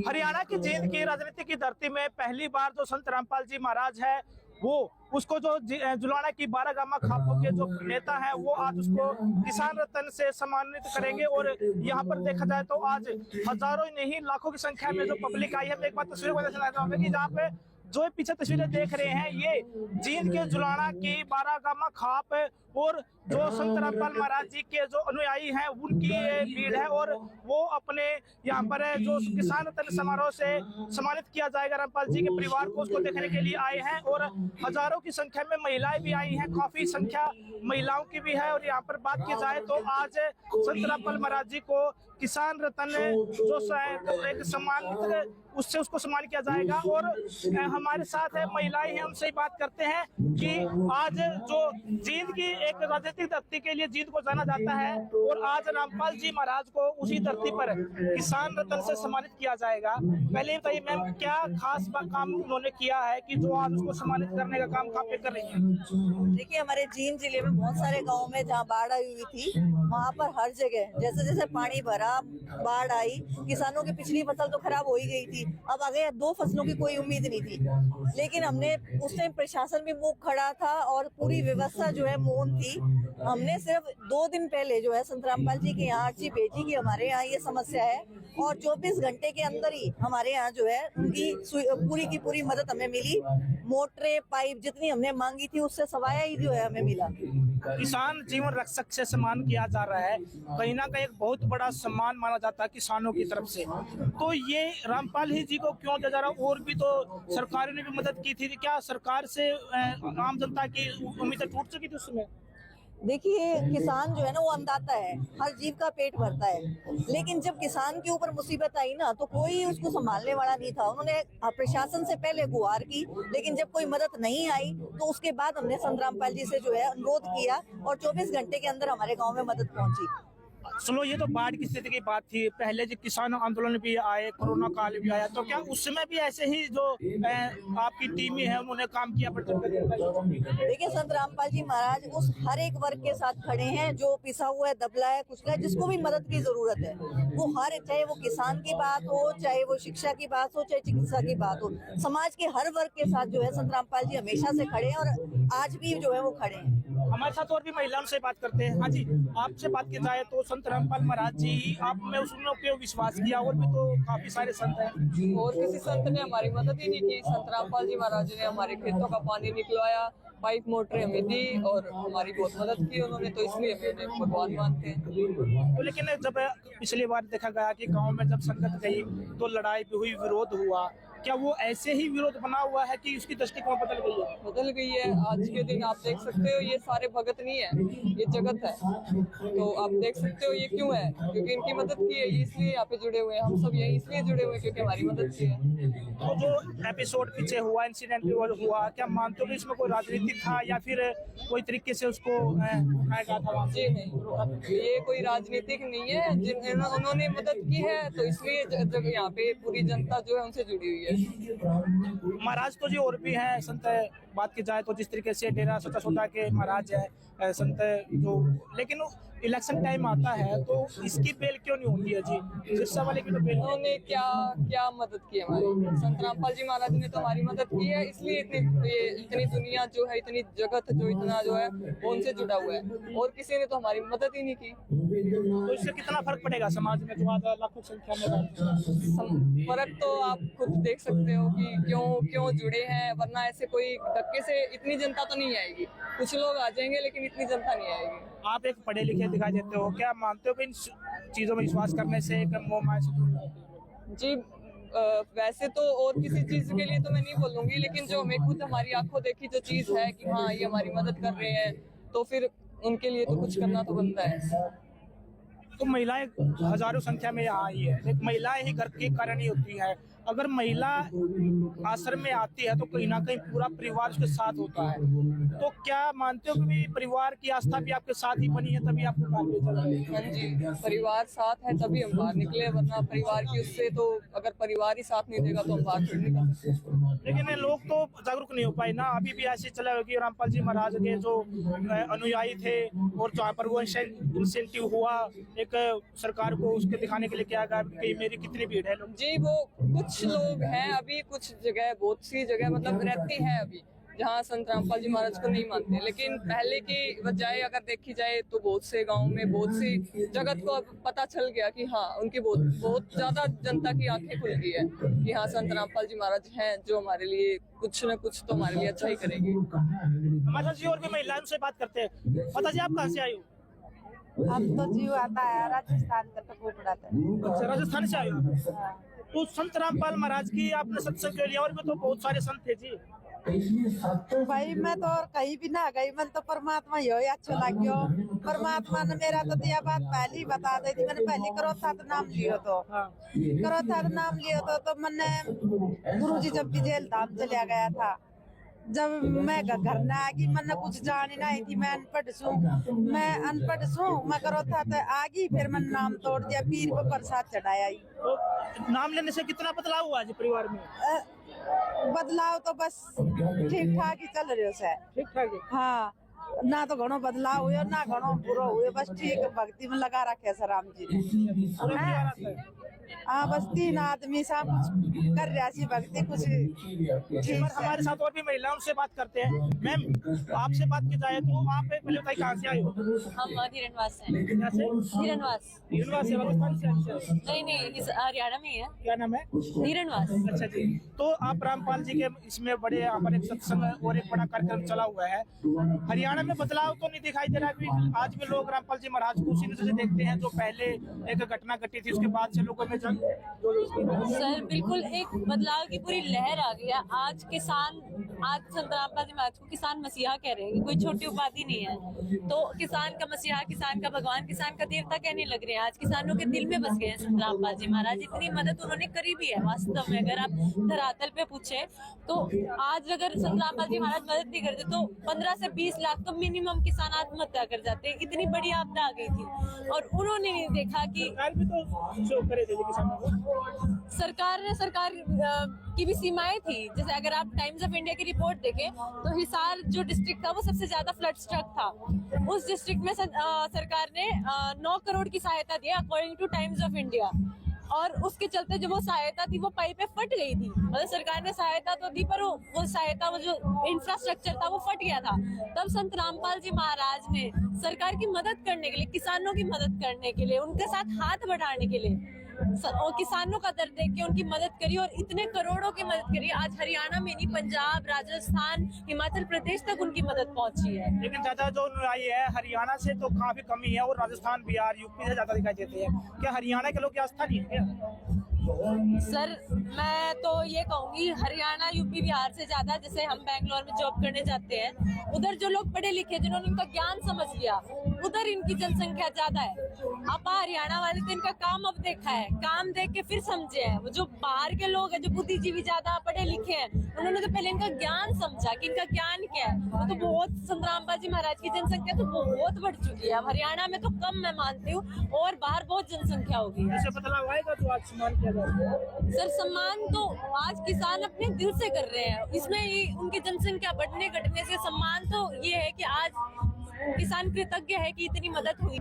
हरियाणा की जींद की राजनीति की धरती में पहली बार जो संत रामपाल जी महाराज है वो उसको जो जुलाना की बारागामा खापों के जो नेता है वो आज उसको किसान रत्न से सम्मानित करेंगे। और यहाँ पर देखा जाए तो आज हजारों ही नहीं लाखों की संख्या में जो पब्लिक आई है। मैं एक बार तस्वीर को दिखाना चाहूंगा कि जहाँ पे जो पीछे तस्वीरें देख रहे हैं ये जींद के जुलाना की बारागामा खाप और जो संत रामपाल महाराज जी के जो अनुयायी हैं उनकी भीड़ है। और वो अपने यहाँ पर जो किसान रत्न समारोह से सम्मानित किया जाएगा रामपाल जी के परिवार को, उसको देखने के लिए आए हैं। और हजारों की संख्या में महिलाएं भी आई हैं, काफी संख्या महिलाओं की भी है। और यहाँ पर बात की जाए तो आज संत रामपाल महाराज जी को किसान रत्न जो एक सम्मान उससे उसको सम्मान किया जाएगा। और हमारे साथ है महिलाएं हैं, उनसे बात करते हैं कि आज जो जींद की एक राजनीतिक धरती के लिए जींद को जाना जाता है और आज रामपाल जी महाराज को उसी धरती पर किसान रत्न से सम्मानित किया जाएगा। पहले बताइए मैम, क्या खास काम उन्होंने किया है कि जो आज उसको सम्मानित करने का काम कहाँ पे कर रही है? देखिए, हमारे जींद जिले में बहुत सारे गाँव में जहाँ बाढ़ आई हुई थी वहाँ पर हर जगह जैसे जैसे पानी भरा, बाढ़ आई, किसानों की पिछली फसल तो खराब हो ही गई थी, अब आगे 2 फसलों की कोई उम्मीद नहीं थी। लेकिन हमने उस टाइम प्रशासन भी मुंह खड़ा था और पूरी व्यवस्था जो है मौन थी। हमने सिर्फ 2 दिन पहले जो है संत रामपाल जी के यहाँ अर्जी भेजी कि हमारे यहाँ ये समस्या है और 24 घंटे के अंदर ही हमारे यहाँ जो है उनकी पूरी की पूरी मदद हमें मिली। मोटरें, पाइप जितनी हमने मांगी थी उससे सवाया ही जो है हमें मिला। किसान जीवन रक्षक से सम्मान किया जा रहा है, कहीं ना कहीं एक बहुत बड़ा सम्मान माना जाता है किसानों की तरफ से। तो ये रामपाल ही जी को क्यों दिया जा रहा है? और भी तो सरकार ने भी मदद की थी, क्या सरकार से आम जनता की उम्मीदें टूट चुकी थी उसमें? देखिए, किसान जो है ना वो अन्नदाता है, हर जीव का पेट भरता है। लेकिन जब किसान के ऊपर मुसीबत आई ना तो कोई उसको संभालने वाला नहीं था। उन्होंने प्रशासन से पहले गुहार की, लेकिन जब कोई मदद नहीं आई तो उसके बाद हमने संत रामपाल जी से जो है अनुरोध किया और 24 घंटे के अंदर हमारे गाँव में मदद पहुंची। सुनो, ये तो बाढ़ की स्थिति की बात थी, पहले जो किसान आंदोलन भी आए, कोरोना काल भी आया, तो क्या उस समय भी ऐसे ही जो आपकी टीम है उन्होंने काम किया? देखिए, संत रामपाल जी महाराज उस हर एक वर्ग के साथ खड़े हैं, जो पिसा हुआ है, दबला है, कुचला है, जिसको भी मदद की जरूरत है वो चाहे वो किसान की बात हो, चाहे वो शिक्षा की बात हो, चाहे चिकित्सा की बात हो, समाज के हर वर्ग के साथ जो है संत रामपाल जी हमेशा से खड़े हैं और आज भी जो है वो खड़े हैं। हमारे साथ और भी महिलाओं से बात करते हैं। हाँ जी, आपसे बात की जाए तो संत रामपाल महाराज जी, आप में उसने विश्वास किया, और भी तो काफी सारे संत हैं, और किसी संत ने हमारी मदद ही नहीं की। संत रामपाल जी महाराज ने हमारे खेतों का पानी निकलवाया, पाइप मोटरें हमें दी और हमारी बहुत मदद की उन्होंने, तो इसलिए हमें भगवान मानते हैं। तो लेकिन जब पिछली बार देखा गया कि गांव में जब संगत गई तो लड़ाई भी हुई, विरोध हुआ, क्या वो ऐसे ही विरोध बना हुआ है कि उसकी दृष्टिकोण बदल गई है? बदल गई है। आज के दिन आप देख सकते हो ये सारे भगत नहीं है, ये जगत है। तो आप देख सकते हो ये क्यों है, क्योंकि इनकी मदद की है, इसलिए यहाँ पे जुड़े हुए हैं। हम सब यही इसलिए जुड़े हुए हैं क्योंकि हमारी मदद की है। तो जो एपिसोड पीछे हुआ, इंसिडेंट हुआ, क्या मानते हो कि इसमें कोई राजनीतिक था या फिर कोई तरीके से उसको उठाया गया था? जी नहीं, ये कोई राजनीतिक नहीं है। उन्होंने मदद की है तो इसलिए यहाँ पे पूरी जनता जो है उनसे जुड़ी हुई है। महाराज तो जी और भी हैं संत, बात की जाए तो जिस तरीके से डेरा सच्चा सौदा के महाराज है संत जो, लेकिन इलेक्शन टाइम आता है तो इसकी बेल क्यों नहीं होती है जी? सिरसा वाले की तो बेल। उन्होंने क्या मदद की हमारी? संत रामपाल जी महाराज ने तो हमारी मदद की है, इसलिए इतनी दुनिया जो है, इतनी जगत जो इतना जो है वो उनसे जुड़ा हुआ है, और किसी ने तो हमारी मदद ही नहीं की। तो इससे कितना फर्क पड़ेगा समाज में जो आज लाखों संख्या में? फर्क तो आप खुद देख सकते हो कि क्यों जुड़े हैं, वरना ऐसे कोई धक्के से इतनी जनता तो नहीं आएगी। कुछ लोग आ जाएंगे लेकिन इतनी जनता नहीं आएगी। आप एक पढ़े लिखे दिखाई देते हो, क्या मानते हो कि इन चीजों में विश्वास करने से एक मोह माया से? जी, वैसे तो और किसी चीज के लिए तो मैं नहीं बोलूंगी, लेकिन जो हमें खुद हमारी आंखों देखी जो चीज है कि हाँ ये हमारी मदद कर रहे हैं, तो फिर उनके लिए तो कुछ करना तो बनता है। तो महिलाएं हजारों संख्या में यहाँ आई है, महिलाएं ही घर की कारण ही होती है, अगर महिला आश्रम में आती है तो कहीं ना कहीं पूरा परिवार उसके साथ होता है, तो क्या मानते हो कि परिवार की आस्था भी आपके साथ ही बनी है तभी आपको बाहर भेजा जा रहा है? हाँ जी, परिवार साथ है तभी हम बाहर निकले, वरना परिवार की उससे तो अगर परिवार ही साथ नहीं देगा तो हम बाहर थोड़ी निकल सकते। लेकिन ये लोग तो जागरूक नहीं हो पाए ना, अभी भी ऐसे चला होगी। रामपाल जी महाराज के जो अनुयायी थे और जहाँ पर वो इंसेंटिव हुआ एक सरकार को उसके दिखाने के लिए क्या गया कि मेरी कितनी भीड़ है लोग। जी, वो कुछ लोग हैं अभी, कुछ जगह, बहुत सी जगह मतलब रहती है अभी जहाँ संत रामपाल जी महाराज को नहीं मानते, लेकिन पहले की बजाय अगर देखी जाए तो बहुत से गांव में बहुत सी जगत को अब पता चल गया कि हाँ उनकी बहुत ज्यादा जनता की आंखें खुल गई है कि हाँ संत रामपाल जी महाराज हैं जो हमारे लिए कुछ न कुछ तो हमारे लिए अच्छा ही करेंगे। माता जी और भी महिलाओं से बात करते हैं। माता जी आप कहाँ से आई हो? हम तो जीव आता है राजस्थान का, तो खूब उड़ाते हैं। अच्छा, राजस्थान से आए हो। तो संत रामपाल महाराज की आपने सत्संग के लिया, और भी तो बहुत सारे संत थे जी। भाई मैं तो और कहीं भी ना गई, मन तो परमात्मा यो ही अच्छा लग्यो। परमात्मा ने मेरा तो दिया बात पहले ही बता दी थी। मैंने पहले करो था तो नाम लियो तो करो था तो नाम लियो तो मैंने गुरुजी जब भी जेल धाम चलिया गया था, जब मैं घर न आगी मैंने कुछ जानी नहीं थी, मैं अनपढ़ सू मैं करो था तो आगी, फिर मैंने नाम तोड़ दिया, पीर को प्रसाद चढ़ाया। तो नाम लेने से कितना बदलाव हुआ जी परिवार में? बदलाव तो बस ठीक ठाक ही चल रहे से। ठीक ठाक है। हाँ, ना तो घणो बदलाव हुए ना घणो बुरो हुए, बस ठीक भक्ति में लगा रखे सर राम जी ने। हाँ, बस 3 आदमी सब कुछ कर रहा सी भक्ति कुछ ठीक। हमारे साथ और भी महिलाओं से बात करते हैं। मैम आपसे बात की जाए तो आप पहले बताइए कहाँ से आए हो? हम धीरनवास हैं। यहाँ से? धीरनवास यूनिवर्स से राजस्थान से आए हो? नहीं, इस हरियाणा में ही है। क्या नाम है? धीरनवास। अच्छा जी, तो आप रामपाल जी के इसमें बड़े यहाँ पर एक सत्संग और एक बड़ा कार्यक्रम चला हुआ है। हरियाणा में बदलाव तो नहीं दिखाई दे रहा है? आज भी लोग रामपाल जी महाराज को उसी नजर से देखते हैं जो पहले एक घटना घटी थी उसके बाद से लोगों में सर बिल्कुल एक बदलाव की पूरी लहर आ गई है। आज संत रामपाल जी महाराज को किसान मसीहा कह रहे हैं, कोई छोटी उपाधि नहीं है। तो किसान का मसीहा, किसान का भगवान, किसान का देवता कहने लग रहे हैं। आज किसानों के दिल में बस गए हैं संत रामपाल जी महाराज। इतनी मदद उन्होंने करी भी है वास्तव में, अगर आप धरातल पे पूछे तो। आज अगर संत रामपाल जी महाराज मदद नहीं करते तो 15 से 20 लाख तो मिनिमम किसान आत्महत्या कर जाते। इतनी बड़ी आपदा आ गई थी और उन्होंने नहीं देखा कि सरकार की भी सीमाएं थी। जैसे अगर आप टाइम्स ऑफ इंडिया की रिपोर्ट देखें तो हिसार जो डिस्ट्रिक्ट था वो सबसे ज्यादा फ्लड स्ट्रक था। उस डिस्ट्रिक्ट में सरकार ने 9 करोड़ की सहायता दी according two times of India, और उसके चलते जो वो सहायता थी वो पाइपें फट गई थी। मतलब सरकार ने सहायता तो दी पर वो सहायता, वो जो इंफ्रास्ट्रक्चर था वो फट गया था। तब संत रामपाल जी महाराज ने सरकार की मदद करने के लिए, किसानों की मदद करने के लिए, उनके साथ हाथ बढ़ाने के लिए और किसानों का दर्द देख के उनकी मदद करी और इतने करोड़ों की मदद करी। आज हरियाणा में नहीं, पंजाब, राजस्थान, हिमाचल प्रदेश तक उनकी मदद पहुंची है। लेकिन ज्यादा जो अनुयायी है हरियाणा से तो काफी कमी है और राजस्थान, बिहार, यूपी से ज्यादा दिखाई देते हैं। क्या हरियाणा के लोग की आस्था नहीं है क्या? सर मैं तो ये कहूंगी हरियाणा, यूपी, बिहार से ज्यादा, जैसे हम बैंगलोर में जॉब करने जाते हैं, उधर जो लोग पढ़े लिखे जिन्होंने इनका ज्ञान समझ लिया, उधर इनकी जनसंख्या ज्यादा है। आप हरियाणा वाले तो इनका काम अब देखा है, काम देख के फिर समझे हैं। वो जो बाहर के लोग हैं, जो बुद्धिजीवी ज्यादा पढ़े लिखे हैं, उन्होंने तो पहले इनका ज्ञान समझा कि इनका ज्ञान क्या है। तो बहुत संत रामपाल जी महाराज की जनसंख्या तो बहुत बढ़ चुकी है। अब हरियाणा में तो कम मैं मानती हूँ और बाहर बहुत जनसंख्या होगी। ऐसे बदलाव आएगा तो आज सम्मान किया जाएगा। सर सम्मान तो आज किसान अपने दिल से कर रहे हैं। इसमें ये उनकी जनसंख्या बढ़ने घटने से सम्मान तो ये है कि आज किसान कृतज्ञ है कि इतनी मदद हुई।